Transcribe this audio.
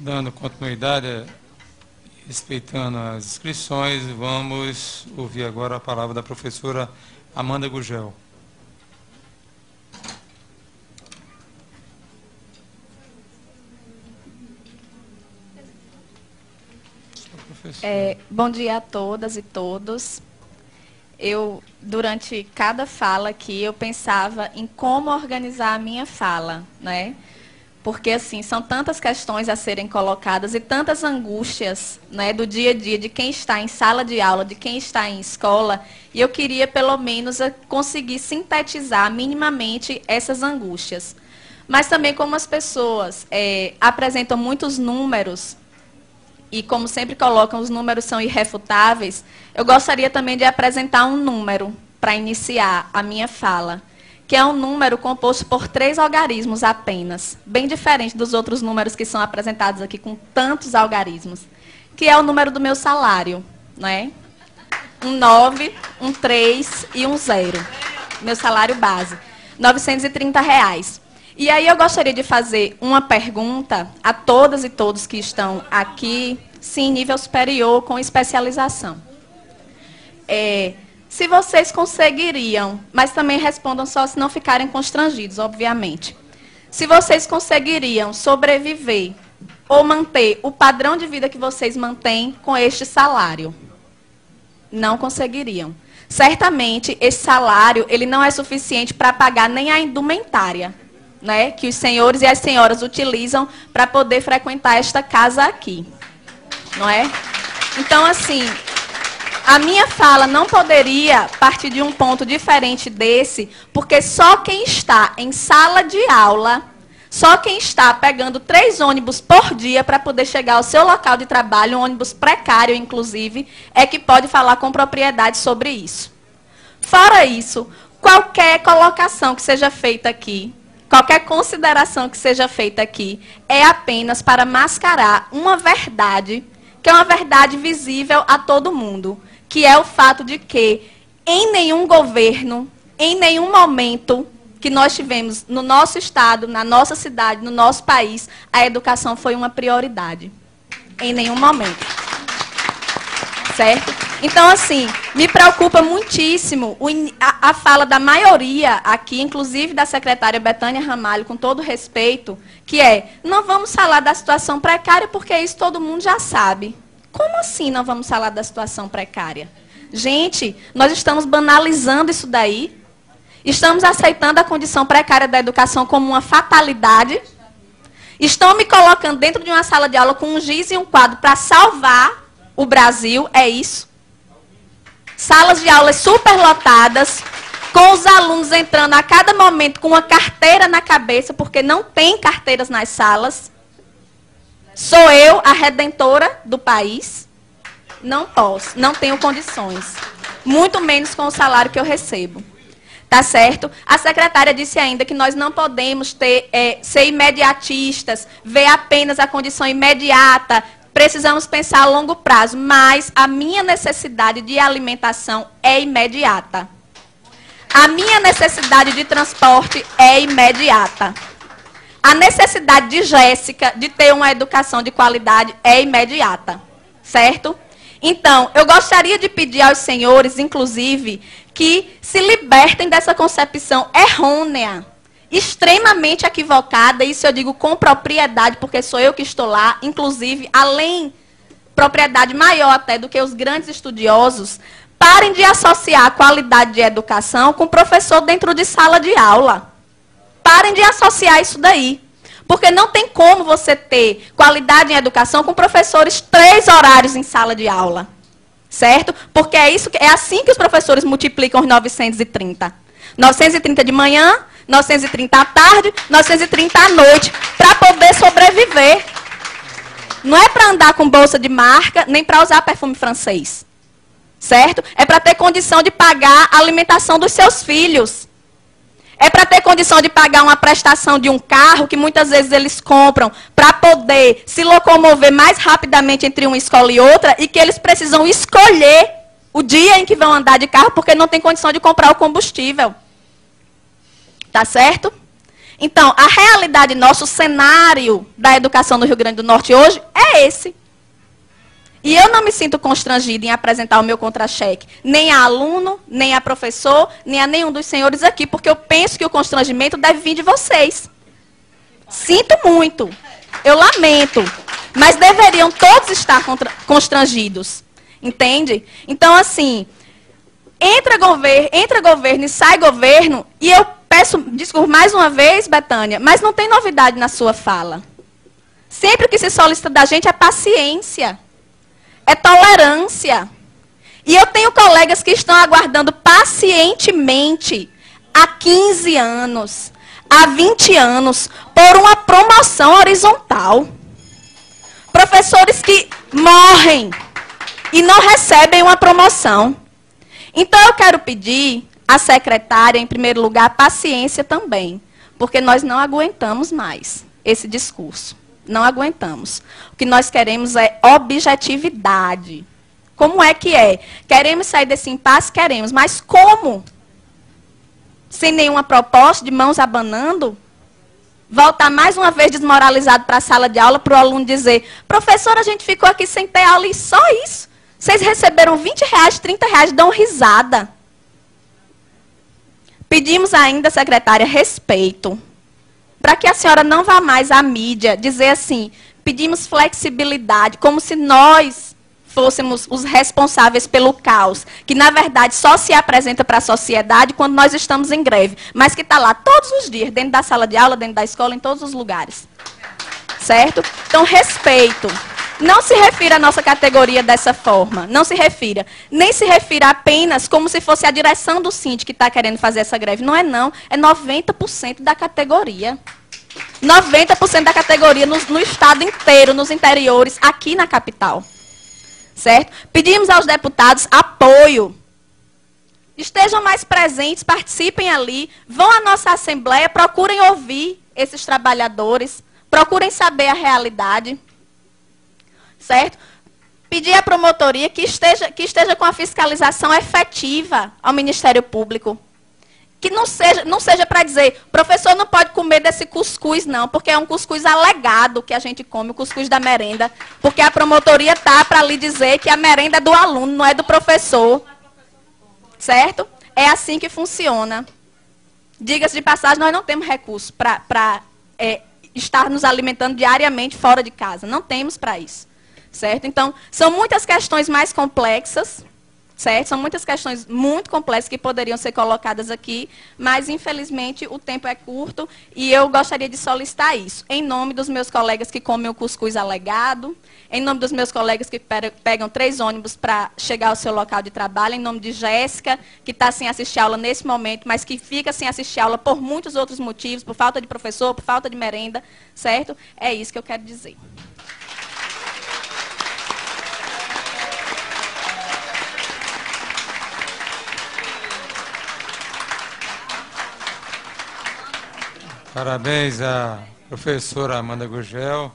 Dando continuidade, respeitando as inscrições, vamos ouvir agora a palavra da professora Amanda Gugel. Bom dia a todas e todos. Durante cada fala aqui, eu pensava em como organizar a minha fala, né? Porque, assim, são tantas questões a serem colocadas e tantas angústias, né, do dia a dia, de quem está em sala de aula, de quem está em escola, e eu queria, pelo menos, conseguir sintetizar minimamente essas angústias. Mas também, como as pessoas apresentam muitos números, e como sempre colocam, os números são irrefutáveis, eu gostaria também de apresentar um número para iniciar a minha fala, que é um número composto por 3 algarismos apenas, bem diferente dos outros números que são apresentados aqui com tantos algarismos, que é o número do meu salário, né? Um 9, um 3 e um 0. Meu salário base, R$930. E aí eu gostaria de fazer uma pergunta a todas e todos que estão aqui, sim, em nível superior, com especialização. Se vocês conseguiriam, mas também respondam só se não ficarem constrangidos, obviamente. Se vocês conseguiriam sobreviver ou manter o padrão de vida que vocês mantêm com este salário? Não conseguiriam. Certamente, esse salário ele não é suficiente para pagar nem a indumentária, né, que os senhores e as senhoras utilizam para poder frequentar esta casa aqui. Não é? Então, assim, a minha fala não poderia partir de um ponto diferente desse, porque só quem está em sala de aula, só quem está pegando 3 ônibus por dia para poder chegar ao seu local de trabalho, um ônibus precário, inclusive, é que pode falar com propriedade sobre isso. Fora isso, qualquer colocação que seja feita aqui, qualquer consideração que seja feita aqui, é apenas para mascarar uma verdade, que é uma verdade visível a todo mundo, que é o fato de que, em nenhum governo, em nenhum momento que nós tivemos no nosso estado, na nossa cidade, no nosso país, a educação foi uma prioridade. Em nenhum momento. Certo? Então, assim, me preocupa muitíssimo a fala da maioria aqui, inclusive da secretária Betânia Ramalho, com todo respeito, que é, não vamos falar da situação precária porque isso todo mundo já sabe. Como assim não vamos falar da situação precária? Gente, nós estamos banalizando isso daí. Estamos aceitando a condição precária da educação como uma fatalidade. Estão me colocando dentro de uma sala de aula com um giz e um quadro para salvar o Brasil, é isso. Salas de aulas superlotadas, com os alunos entrando a cada momento com uma carteira na cabeça, porque não tem carteiras nas salas. Sou eu a redentora do país? Não posso, não tenho condições. Muito menos com o salário que eu recebo. Tá certo? A secretária disse ainda que nós não podemos ser imediatistas, ver apenas a condição imediata. Precisamos pensar a longo prazo, mas a minha necessidade de alimentação é imediata. A minha necessidade de transporte é imediata. A necessidade de Jéssica de ter uma educação de qualidade é imediata. Certo? Então, eu gostaria de pedir aos senhores, inclusive, que se libertem dessa concepção errônea, extremamente equivocada, isso eu digo com propriedade, porque sou eu que estou lá, inclusive, além, propriedade maior até do que os grandes estudiosos, parem de associar a qualidade de educação com professor dentro de sala de aula. Parem de associar isso daí. Porque não tem como você ter qualidade em educação com professores 3 horários em sala de aula. Certo? Porque é assim que os professores multiplicam os 930. 930 de manhã, 930 à tarde, 930 à noite, para poder sobreviver. Não é para andar com bolsa de marca, nem para usar perfume francês. Certo? É para ter condição de pagar a alimentação dos seus filhos. É para ter condição de pagar uma prestação de um carro, que muitas vezes eles compram, para poder se locomover mais rapidamente entre uma escola e outra, e que eles precisam escolher o dia em que vão andar de carro, porque não tem condição de comprar o combustível. Tá certo? Então, a realidade nossa, o cenário da educação no Rio Grande do Norte hoje é esse. E eu não me sinto constrangida em apresentar o meu contra-cheque, nem a aluno, nem a professor, nem a nenhum dos senhores aqui, porque eu penso que o constrangimento deve vir de vocês. Sinto muito, eu lamento, mas deveriam todos estar constrangidos, entende? Então, assim, entra governo e sai governo, e eu peço desculpa mais uma vez, Betânia, mas não tem novidade na sua fala. Sempre o que se solicita da gente é paciência. É tolerância. E eu tenho colegas que estão aguardando pacientemente há 15 anos, há 20 anos, por uma promoção horizontal. Professores que morrem e não recebem uma promoção. Então, eu quero pedir à secretária, em primeiro lugar, paciência também, porque nós não aguentamos mais esse discurso. Não aguentamos. O que nós queremos é objetividade. Como é que é? Queremos sair desse impasse? Queremos. Mas como? Sem nenhuma proposta, de mãos abanando? Voltar mais uma vez desmoralizado para a sala de aula, para o aluno dizer, professora, a gente ficou aqui sem ter aula e só isso. Vocês receberam R$20, R$30, dão risada. Pedimos ainda, secretária, respeito. Para que a senhora não vá mais à mídia dizer assim, pedimos flexibilidade, como se nós fôssemos os responsáveis pelo caos, que na verdade só se apresenta para a sociedade quando nós estamos em greve, mas que está lá todos os dias, dentro da sala de aula, dentro da escola, em todos os lugares. Certo? Então, respeito. Não se refira à nossa categoria dessa forma, não se refira. Nem se refira apenas como se fosse a direção do Síndico que está querendo fazer essa greve. Não é não, é 90% da categoria. 90% da categoria no estado inteiro, nos interiores, aqui na capital. Certo? Pedimos aos deputados apoio. Estejam mais presentes, participem ali, vão à nossa assembleia, procurem ouvir esses trabalhadores, procurem saber a realidade. Certo? Pedir à promotoria que esteja com a fiscalização efetiva ao Ministério Público. Que não seja para dizer, professor não pode comer desse cuscuz, não, porque é um cuscuz alegado que a gente come, o cuscuz da merenda. Porque a promotoria está para lhe dizer que a merenda é do aluno, não é do professor. Certo? É assim que funciona. Diga-se de passagem, nós não temos recursos para estar nos alimentando diariamente fora de casa. Não temos para isso. Certo? Então, são muitas questões mais complexas, certo? São muitas questões muito complexas que poderiam ser colocadas aqui, mas, infelizmente, o tempo é curto e eu gostaria de solicitar isso. Em nome dos meus colegas que comem o cuscuz alegado, em nome dos meus colegas que pegam 3 ônibus para chegar ao seu local de trabalho, em nome de Jéssica, que está sem assistir aula nesse momento, mas que fica sem assistir aula por muitos outros motivos, por falta de professor, por falta de merenda, certo? É isso que eu quero dizer. Parabéns à professora Amanda Gurgel.